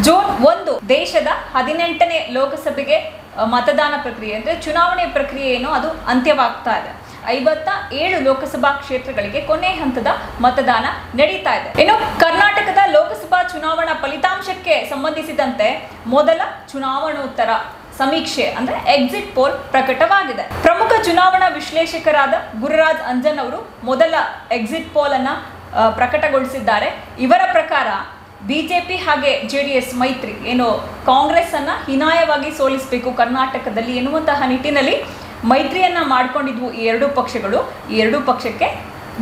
June 1 ದೇಶದ 18ನೇ ಲೋಕಸಭೆಗೆ ಮತದಾನ ಪ್ರಕ್ರಿಯೆ ಅಂದ್ರೆ ಚುನಾವಣೆ ಪ್ರಕ್ರಿಯೆ ಏನು ಅದು ಅಂತ್ಯವಾಗ್ತಾ ಇದೆ. 57 ಲೋಕಸಭಾ ಕ್ಷೇತ್ರಗಳಿಗೆ ಕೊನೆ ಹಂತದ ಮತದಾನ ನಡೀತಾ ಇದೆ. ಇನ್ನು ಕರ್ನಾಟಕದ ಲೋಕಸಭಾ ಚುನಾವಣಾ ಫಲಿತಾಂಶಕ್ಕೆ ಸಂಬಂಧಿಸಿದಂತೆ ಮೊದಲ ಚುನಾವಣೋತ್ತರ ಸಮೀಕ್ಷೆ ಅಂದ್ರೆ ಎಕ್ಸಿಟ್ ಪೋಲ್ ಪ್ರಕಟವಾಗಿದೆ. ಪ್ರಮುಖ ಚುನಾವಣಾ ವಿಶ್ಲೇಷಕರಾದ ಗುರುರಾಜ್ ಅಂಜನ್ ಅವರು ಮೊದಲ ಎಕ್ಸಿಟ್ ಪೋಲ್ ಅನ್ನ ಪ್ರಕಟಗೊಳಿಸಿದ್ದಾರೆ. ಇವರ ಪ್ರಕಾರ ಬಿಜೆಪಿ ಹಾಗೆ ಜೆಡಿಎಸ್ ಮೈತ್ರಿ ಏನು ಕಾಂಗ್ರೆಸ್ ಅನ್ನ ಹೀನಾಯವಾಗಿ ಸೋಲಿಸಬೇಕು ಕರ್ನಾಟಕದಲ್ಲಿ ಎನ್ನುವಂತಹ ನಿಟ್ಟಿನಲ್ಲಿ ಮೈತ್ರಿಯನ್ನ ಮಾಡಿಕೊಂಡಿದ್ವು ಈ ಎರಡೂ ಪಕ್ಷಗಳು. ಈ ಎರಡೂ ಪಕ್ಷಕ್ಕೆ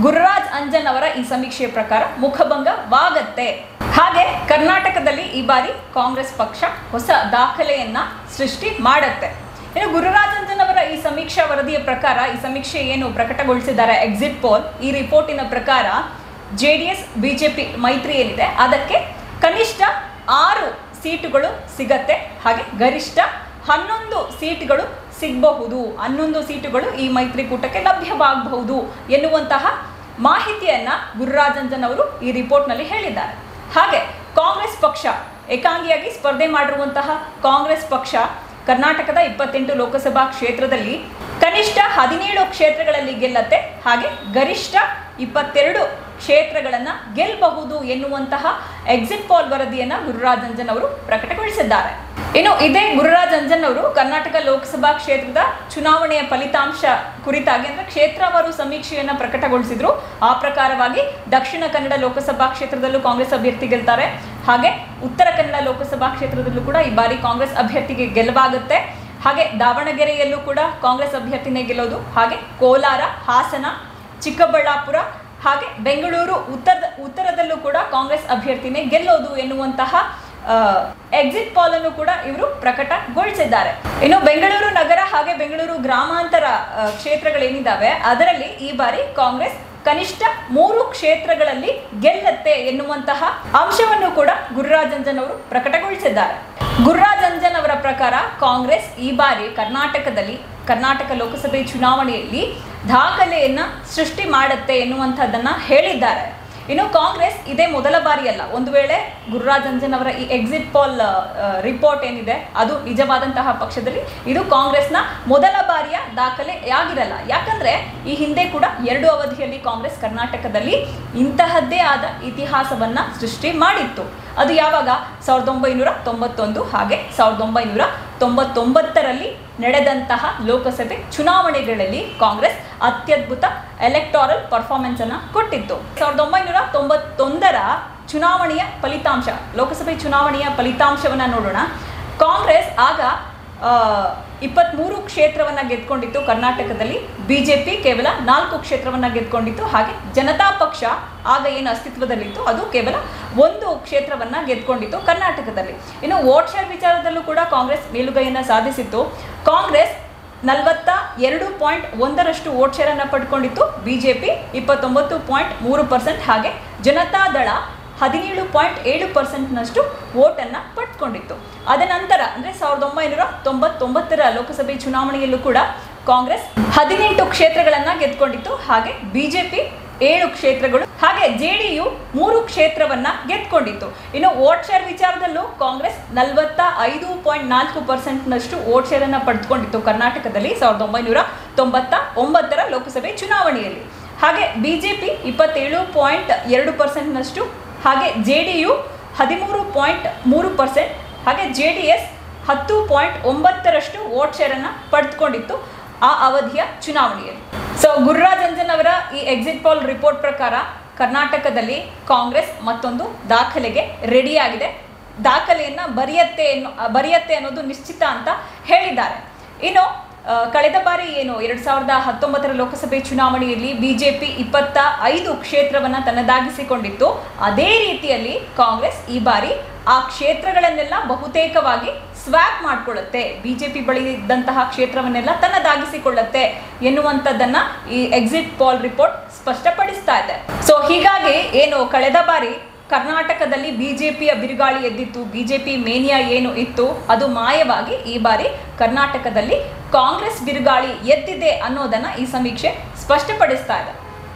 ಗುರುರಾಜ್ ಅಂಜನ್ ಅವರ ಈ ಸಮೀಕ್ಷೆಯ ಪ್ರಕಾರ ಮುಖಭಂಗವಾಗತ್ತೆ. ಹಾಗೆ ಕರ್ನಾಟಕದಲ್ಲಿ ಈ ಬಾರಿ ಕಾಂಗ್ರೆಸ್ ಪಕ್ಷ ಹೊಸ ದಾಖಲೆಯನ್ನ ಸೃಷ್ಟಿ ಮಾಡತ್ತೆ. ಇನ್ನು ಗುರುರಾಜ್ ಅಂಜನ್ ಅವರ ಈ ಸಮೀಕ್ಷಾ ವರದಿಯ ಪ್ರಕಾರ ಈ ಸಮೀಕ್ಷೆ ಏನು ಪ್ರಕಟಗೊಳಿಸಿದ್ದಾರೆ ಎಕ್ಸಿಟ್ ಪೋಲ್, ಈ ರಿಪೋರ್ಟಿನ ಪ್ರಕಾರ ಜೆಡಿಎಸ್ ಬಿಜೆಪಿ ಮೈತ್ರಿ ಏನಿದೆ ಅದಕ್ಕೆ ಕನಿಷ್ಠ 6 ಸೀಟುಗಳು ಸಿಗತ್ತೆ, ಹಾಗೆ ಗರಿಷ್ಠ 11 ಸೀಟುಗಳು ಸಿಗಬಹುದು, 11 ಸೀಟುಗಳು ಈ ಮೈತ್ರಿಕೂಟಕ್ಕೆ ಲಭ್ಯವಾಗಬಹುದು ಎನ್ನುವಂತಹ ಮಾಹಿತಿಯನ್ನ ಗುರುರಾಜ್ ಅಂಜನ್ ಅವರು ಈ ರಿಪೋರ್ಟ್ನಲ್ಲಿ ಹೇಳಿದ್ದಾರೆ. ಹಾಗೆ ಕಾಂಗ್ರೆಸ್ ಪಕ್ಷ ಏಕಾಂಗಿಯಾಗಿ ಸ್ಪರ್ಧೆ ಮಾಡಿರುವಂತಹ ಕಾಂಗ್ರೆಸ್ ಪಕ್ಷ ಕರ್ನಾಟಕದ 28 ಲೋಕಸಭಾ ಕ್ಷೇತ್ರದಲ್ಲಿ ಕನಿಷ್ಠ 17 ಕ್ಷೇತ್ರಗಳಲ್ಲಿ ಗೆಲ್ಲತ್ತೆ, ಹಾಗೆ ಗರಿಷ್ಠ 22 ಕ್ಷೇತ್ರಗಳನ್ನ ಗೆಲ್ಲಬಹುದು ಎನ್ನುವಂತಹ ಎಕ್ಸಿಟ್ ಪೋಲ್ ವರದಿಯನ್ನ ಗುರುರಾಜ್ ಅಂಜನ್ ಅವರು ಪ್ರಕಟಗೊಳಿಸಿದ್ದಾರೆ. ಇನ್ನು ಇದೇ ಗುರುರಾಜ್ ಅಂಜನ್ ಅವರು ಕರ್ನಾಟಕ ಲೋಕಸಭಾ ಕ್ಷೇತ್ರದ ಚುನಾವಣೆಯ ಫಲಿತಾಂಶ ಕುರಿತಾಗಿ ಅಂದ್ರೆ ಕ್ಷೇತ್ರವಾರು ಸಮೀಕ್ಷೆಯನ್ನ ಪ್ರಕಟಗೊಳಿಸಿದ್ರು. ಆ ಪ್ರಕಾರವಾಗಿ ದಕ್ಷಿಣ ಕನ್ನಡ ಲೋಕಸಭಾ ಕ್ಷೇತ್ರದಲ್ಲೂ ಕಾಂಗ್ರೆಸ್ ಅಭ್ಯರ್ಥಿ ಗೆಲ್ತಾರೆ, ಹಾಗೆ ಉತ್ತರ ಕನ್ನಡ ಲೋಕಸಭಾ ಕ್ಷೇತ್ರದಲ್ಲೂ ಕೂಡ ಈ ಬಾರಿ ಕಾಂಗ್ರೆಸ್ ಅಭ್ಯರ್ಥಿಗೆ ಗೆಲುವಾಗುತ್ತೆ, ಹಾಗೆ ದಾವಣಗೆರೆಯಲ್ಲೂ ಕೂಡ ಕಾಂಗ್ರೆಸ್ ಅಭ್ಯರ್ಥಿನೇ ಗೆಲ್ಲೋದು, ಹಾಗೆ ಕೋಲಾರ, ಹಾಸನ, ಚಿಕ್ಕಬಳ್ಳಾಪುರ ಹಾಗೆ ಬೆಂಗಳೂರು ಉತ್ತರದಲ್ಲೂ ಕೂಡ ಕಾಂಗ್ರೆಸ್ ಅಭ್ಯರ್ಥಿನೇ ಗೆಲ್ಲೋದು ಎನ್ನುವಂತಹ ಎಕ್ಸಿಟ್ ಪೋಲ್ ಅನ್ನು ಕೂಡ ಇವರು ಪ್ರಕಟಗೊಳಿಸಿದ್ದಾರೆ. ಇನ್ನು ಬೆಂಗಳೂರು ನಗರ ಹಾಗೆ ಬೆಂಗಳೂರು ಗ್ರಾಮಾಂತರ ಕ್ಷೇತ್ರಗಳೇನಿದ್ದಾವೆ ಅದರಲ್ಲಿ ಈ ಬಾರಿ ಕಾಂಗ್ರೆಸ್ ಕನಿಷ್ಠ 3 ಕ್ಷೇತ್ರಗಳಲ್ಲಿ ಗೆಲ್ಲತ್ತೆ ಎನ್ನುವಂತಹ ಅಂಶವನ್ನು ಕೂಡ ಗುರುರಾಜ್ ಅಂಜನ್ ಅವರು ಪ್ರಕಟಗೊಳಿಸಿದ್ದಾರೆ. ಗುರುರಾಜ್ ಅಂಜನ್ ಅವರ ಪ್ರಕಾರ ಕಾಂಗ್ರೆಸ್ ಈ ಬಾರಿ ಕರ್ನಾಟಕ ಲೋಕಸಭೆ ಚುನಾವಣೆಯಲ್ಲಿ ದಾಖಲೆಯನ್ನ ಸೃಷ್ಟಿ ಮಾಡುತ್ತೆ ಎನ್ನುವಂಥದ್ದನ್ನ ಹೇಳಿದ್ದಾರೆ. ಇನ್ನು ಕಾಂಗ್ರೆಸ್ ಇದೇ ಮೊದಲ ಬಾರಿ ಅಲ್ಲ, ಒಂದು ವೇಳೆ ಗುರುರಾಜ್ ಅಂಜನ್ ಅವರ ಈ ಎಕ್ಸಿಟ್ ಪೋಲ್ ರಿಪೋರ್ಟ್ ಏನಿದೆ ಅದು ನಿಜವಾದಂತಹ ಪಕ್ಷದಲ್ಲಿ ಇದು ಕಾಂಗ್ರೆಸ್ನ ಮೊದಲ ಬಾರಿಯ ದಾಖಲೆಯಾಗಿರಲ್ಲ. ಯಾಕಂದ್ರೆ ಈ ಹಿಂದೆ ಕೂಡ 2 ಅವಧಿಯಲ್ಲಿ ಕಾಂಗ್ರೆಸ್ ಕರ್ನಾಟಕದಲ್ಲಿ ಇಂತಹದ್ದೇ ಆದ ಇತಿಹಾಸವನ್ನ ಸೃಷ್ಟಿ ಮಾಡಿತ್ತು. ಅದು ಯಾವಾಗ 1991 ಹಾಗೆ 1999ರಲ್ಲಿ ನಡೆದಂತಹ ಲೋಕಸಭೆ ಚುನಾವಣೆಗಳಲ್ಲಿ ಕಾಂಗ್ರೆಸ್ ಅತ್ಯದ್ಭುತ ಎಲೆಕ್ಟೋರಲ್ ಪರ್ಫಾರ್ಮೆನ್ಸ್ ಅನ್ನ ಕೊಟ್ಟಿತ್ತು. 1991ರ ಚುನಾವಣೆಯ ಫಲಿತಾಂಶ, ಲೋಕಸಭೆ ಚುನಾವಣೆಯ ಫಲಿತಾಂಶವನ್ನ ನೋಡೋಣ. ಕಾಂಗ್ರೆಸ್ ಆಗ 23 ಕ್ಷೇತ್ರವನ್ನ ಗೆದ್ಕೊಂಡಿತ್ತು ಕರ್ನಾಟಕದಲ್ಲಿ, ಬಿಜೆಪಿ ಕೇವಲ 4 ಕ್ಷೇತ್ರವನ್ನ ಗೆದ್ಕೊಂಡಿತ್ತು, ಹಾಗೆ ಜನತಾ ಪಕ್ಷ ಆಗ ಏನು ಅಸ್ತಿತ್ವದಲ್ಲಿತ್ತು ಅದು ಕೇವಲ 1 ಕ್ಷೇತ್ರವನ್ನ ಗೆದ್ಕೊಂಡಿತ್ತು ಕರ್ನಾಟಕದಲ್ಲಿ. ಇನ್ನು ವೋಟ್ ಶೇರ್ ವಿಚಾರದಲ್ಲೂ ಕೂಡ ಕಾಂಗ್ರೆಸ್ ಮೇಲುಗೈಯನ್ನ ಸಾಧಿಸಿತ್ತು. ಕಾಂಗ್ರೆಸ್ 42.1% ವೋಟ್ ಶೇರ್ ಅನ್ನ ಪಡ್ಕೊಂಡಿತ್ತು, ಬಿಜೆಪಿ 29.3%, ಹಾಗೆ ಜನತಾದಳ 17.7% ವೋಟ್ ಅನ್ನ ಪಡ್ಕೊಂಡಿತ್ತು. ಅದ ನಂತರ ಅಂದ್ರೆ 1999ರ ಲೋಕಸಭೆ ಚುನಾವಣೆಯಲ್ಲೂ ಕೂಡ ಕಾಂಗ್ರೆಸ್ 18 ಕ್ಷೇತ್ರಗಳನ್ನ ಗೆದ್ಕೊಂಡಿತ್ತು, ಹಾಗೆ ಬಿಜೆಪಿ 7 ಕ್ಷೇತ್ರಗಳು, ಹಾಗೆ ಜೆಡಿಯು 3 ಕ್ಷೇತ್ರವನ್ನ ಗೆದ್ಕೊಂಡಿತ್ತು. ಇನ್ನು ವೋಟ್ ಶೇರ್ ವಿಚಾರದಲ್ಲೂ ಕಾಂಗ್ರೆಸ್ 45.4% ವೋಟ್ ಶೇರ್ ಅನ್ನ ಪಡೆದುಕೊಂಡಿತ್ತು ಕರ್ನಾಟಕದಲ್ಲಿ 1999ರ ಲೋಕಸಭೆ ಚುನಾವಣೆಯಲ್ಲಿ, ಹಾಗೆ ಬಿಜೆಪಿ 27.2%, ಹಾಗೆ ಜೆಡಿಯು 13.3%, ಹಾಗೆ ಜೆಡಿಎಸ್ 10.9% ವೋಟ್ ಶೇರ್ ಅನ್ನ ಪಡೆದುಕೊಂಡಿತ್ತು ಆ ಅವಧಿಯ ಚುನಾವಣೆಯಲ್ಲಿ. ಸೊ ಗುರುರಾಜ್ ಅಂಜನ್ ಅವರ ಈ ಎಕ್ಸಿಟ್ ಪೋಲ್ ರಿಪೋರ್ಟ್ ಪ್ರಕಾರ ಕರ್ನಾಟಕದಲ್ಲಿ ಕಾಂಗ್ರೆಸ್ ಮತ್ತೊಂದು ದಾಖಲೆಗೆ ರೆಡಿಯಾಗಿದೆ, ದಾಖಲೆಯನ್ನ ಬರೆಯತ್ತೆ ಅನ್ನೋದು ನಿಶ್ಚಿತ ಅಂತ ಹೇಳಿದ್ದಾರೆ. ಇನ್ನು ಕಳೆದ ಬಾರಿ ಏನು 2019ರ ಲೋಕಸಭೆ ಚುನಾವಣೆಯಲ್ಲಿ ಬಿಜೆಪಿ 25 ಕ್ಷೇತ್ರವನ್ನ ತನ್ನದಾಗಿಸಿಕೊಂಡಿತ್ತು, ಅದೇ ರೀತಿಯಲ್ಲಿ ಕಾಂಗ್ರೆಸ್ ಈ ಬಾರಿ ಆ ಕ್ಷೇತ್ರಗಳನ್ನೆಲ್ಲ ಬಹುತೇಕವಾಗಿ ಸ್ವ್ಯಾಪ್ ಮಾಡಿಕೊಳ್ಳುತ್ತೆ, ಬಿಜೆಪಿ ಬಳಿ ಇದ್ದಂತಹ ಕ್ಷೇತ್ರವನ್ನೆಲ್ಲ ತನ್ನದಾಗಿಸಿಕೊಳ್ಳುತ್ತೆ ಎನ್ನುವಂಥದ್ದನ್ನ ಈ ಎಕ್ಸಿಟ್ ಪೋಲ್ ರಿಪೋರ್ಟ್ ಸ್ಪಷ್ಟಪಡಿಸ್ತಾ ಇದೆ. ಸೊ ಹೀಗಾಗಿ ಏನು ಕಳೆದ ಬಾರಿ ಕರ್ನಾಟಕದಲ್ಲಿ ಬಿಜೆಪಿಯ ಬಿರುಗಾಳಿ ಎದ್ದಿತ್ತು, ಬಿಜೆಪಿ ಮೇನಿಯಾ ಏನು ಇತ್ತು ಅದು ಮಾಯವಾಗಿ ಈ ಬಾರಿ ಕರ್ನಾಟಕದಲ್ಲಿ ಕಾಂಗ್ರೆಸ್ ಬಿರುಗಾಳಿ ಎದ್ದಿದೆ ಅನ್ನೋದನ್ನ ಈ ಸಮೀಕ್ಷೆ ಸ್ಪಷ್ಟಪಡಿಸ್ತಾ ಇದೆ.